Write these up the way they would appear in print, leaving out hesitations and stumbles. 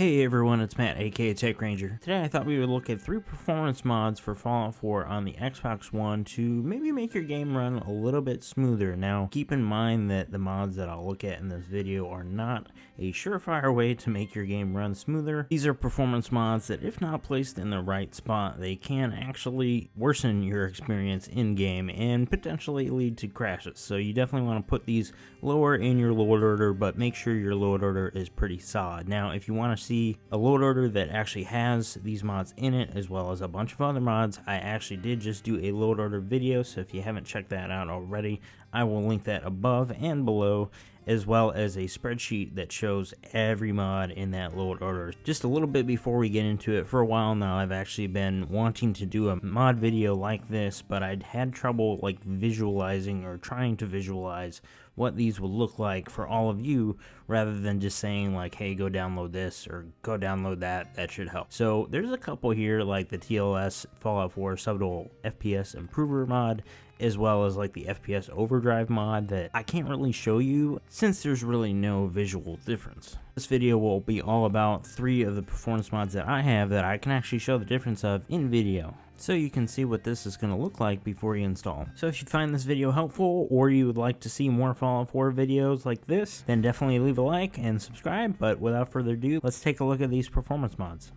Hey everyone, it's Matt, aka Tech Ranger. Today I thought we would look at 3 performance mods for Fallout 4 on the Xbox One to maybe make your game run a little bit smoother. Now, keep in mind that the mods that I'll look at in this video are not a surefire way to make your game run smoother. These are performance mods that, if not placed in the right spot, they can actually worsen your experience in-game and potentially lead to crashes. So you definitely want to put these lower in your load order, but make sure your load order is pretty solid. Now, if you want to see a load order that actually has these mods in it, as well as a bunch of other mods, I actually did just do a load order video, so if you haven't checked that out already, I will link that above and below, as well as a spreadsheet that shows every mod in that load order. Just a little bit before we get into it, for a while now I've actually been wanting to do a mod video like this, but I'd had trouble like visualizing or trying to visualize what these would look like for all of you, rather than just saying like, hey, go download this or go download that. That should help. So there's a couple here, like the TLS Fallout 4 Subtle FPS Improver mod, as well as like the FPS Overdrive mod that I can't really show you since there's really no visual difference. This video will be all about 3 of the performance mods that I have that I can actually show the difference of in video, so you can see what this is going to look like before you install. So if you find this video helpful, or you would like to see more Fallout 4 videos like this, then definitely leave a like and subscribe. But without further ado, let's take a look at these performance mods.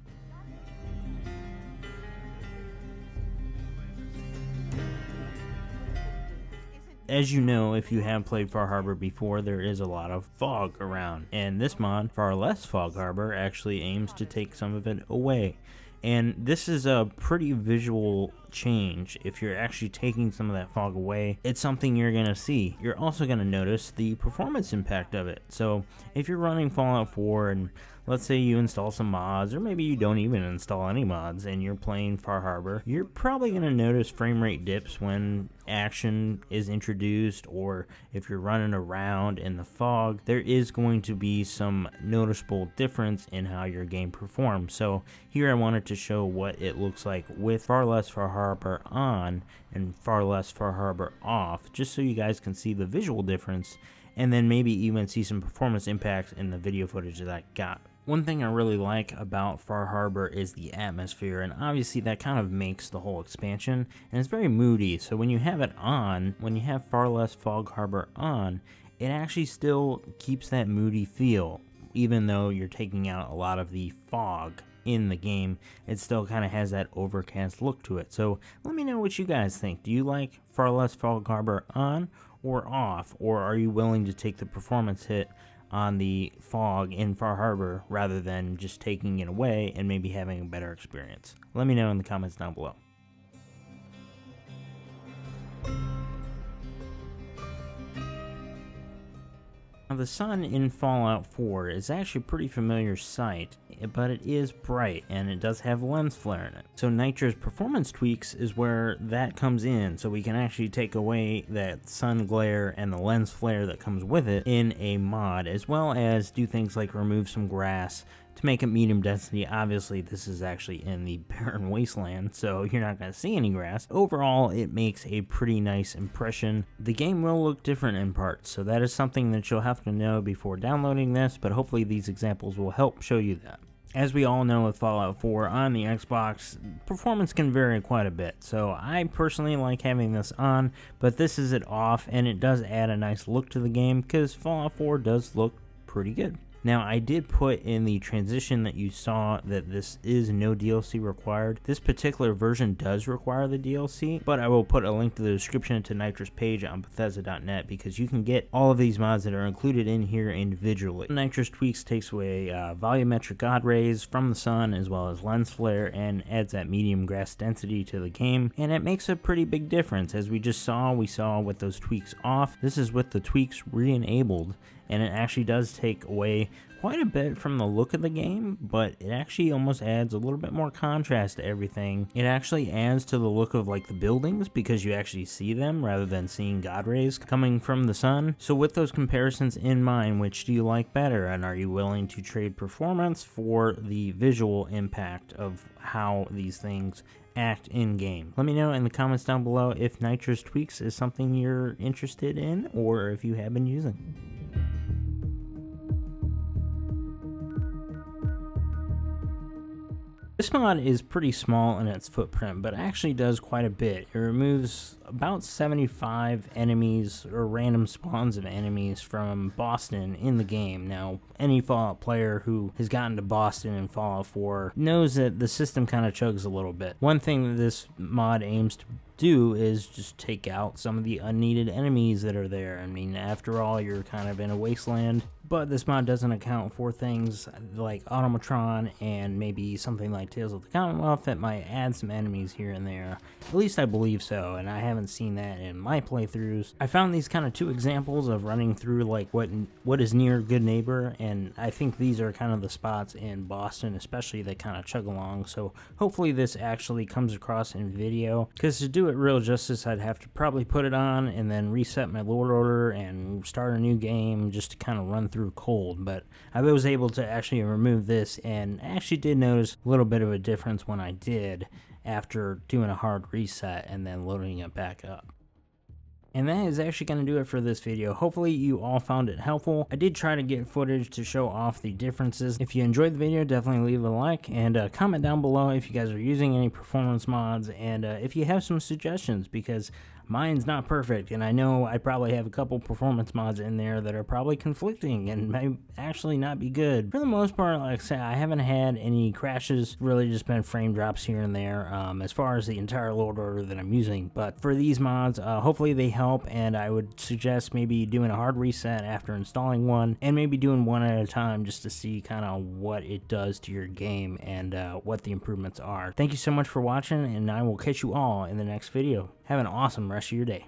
As you know, if you have played Far Harbor before, there is a lot of fog around, and this mod, Far Less Fog Harbor, actually aims to take some of it away. And this is a pretty visual change. If you're actually taking some of that fog away, it's something you're going to see. You're also going to notice the performance impact of it. So if you're running Fallout 4 and let's say you install some mods, or maybe you don't even install any mods and you're playing Far Harbor, you're probably going to notice frame rate dips when action is introduced, or if you're running around in the fog, there is going to be some noticeable difference in how your game performs. So here I wanted to show what it looks like with Far Less Far Harbor on and Far Less Far Harbor off, just so you guys can see the visual difference, and then maybe even see some performance impacts in the video footage that I got. One thing I really like about Far Harbor is the atmosphere, and obviously that kind of makes the whole expansion, and it's very moody. So when you have it on, when you have Far Less Fog Harbor on, it actually still keeps that moody feel. Even though you're taking out a lot of the fog in the game, it still kind of has that overcast look to it. So let me know what you guys think. Do you like Far Less Fog Harbor on or off, or are you willing to take the performance hit on the fog in Far Harbor rather than just taking it away and maybe having a better experience? Let me know in the comments down below. Now, the sun in Fallout 4 is actually a pretty familiar sight, but it is bright and it does have lens flare in it. So Nytra's performance tweaks is where that comes in, so we can actually take away that sun glare and the lens flare that comes with it in a mod, as well as do things like remove some grass to make it medium density. Obviously this is actually in the barren wasteland, so you're not going to see any grass. Overall, it makes a pretty nice impression. The game will look different in parts, so that is something that you'll have to know before downloading this, but hopefully these examples will help show you that. As we all know with Fallout 4 on the Xbox, performance can vary quite a bit, so I personally like having this on, but this is it off, and it does add a nice look to the game because Fallout 4 does look pretty good. Now, I did put in the transition that you saw that this is no DLC required. This particular version does require the DLC, but I will put a link to the description to Nytra's page on Bethesda.net, because you can get all of these mods that are included in here individually. Nytra's tweaks takes away volumetric God rays from the sun, as well as lens flare, and adds that medium grass density to the game, and it makes a pretty big difference. As we just saw, with those tweaks off. This is with the tweaks re-enabled, and it actually does take away quite a bit from the look of the game, but it actually almost adds a little bit more contrast to everything. It actually adds to the look of like the buildings, because you actually see them rather than seeing God rays coming from the sun. So with those comparisons in mind, which do you like better, and are you willing to trade performance for the visual impact of how these things act in game? Let me know in the comments down below if Nytra's tweaks is something you're interested in, or if you have been using. This mod is pretty small in its footprint, but actually does quite a bit. It removes about 75 enemies or random spawns of enemies from Boston in the game. Now, any Fallout player who has gotten to Boston in Fallout 4 knows that the system kind of chugs a little bit. One thing that this mod aims to do is just take out some of the unneeded enemies that are there. I mean, after all, you're kind of in a wasteland. But this mod doesn't account for things like Automatron and maybe something like Tales of the Commonwealth that might add some enemies here and there. At least I believe so, and I haven't seen that in my playthroughs. I found these kind of two examples of running through like what is near Good Neighbor, and I think these are kind of the spots in Boston especially that kind of chug along. So hopefully this actually comes across in video, because to do it real justice I'd have to probably put it on and then reset my load order and start a new game just to kind of run through cold. But I was able to actually remove this, and actually did notice a little bit of a difference when I did after doing a hard reset and then loading it back up. And that is actually going to do it for this video. Hopefully you all found it helpful. I did try to get footage to show off the differences. If you enjoyed the video, definitely leave a like and comment down below if you guys are using any performance mods, and if you have some suggestions, because mine's not perfect, and I know I probably have a couple performance mods in there that are probably conflicting and may actually not be good. For the most part, like I said, I haven't had any crashes, really just been frame drops here and there as far as the entire load order that I'm using. But for these mods, hopefully they help, and I would suggest maybe doing a hard reset after installing one, and maybe doing one at a time just to see kind of what it does to your game and what the improvements are. Thank you so much for watching, and I will catch you all in the next video. Have an awesome rest of your day.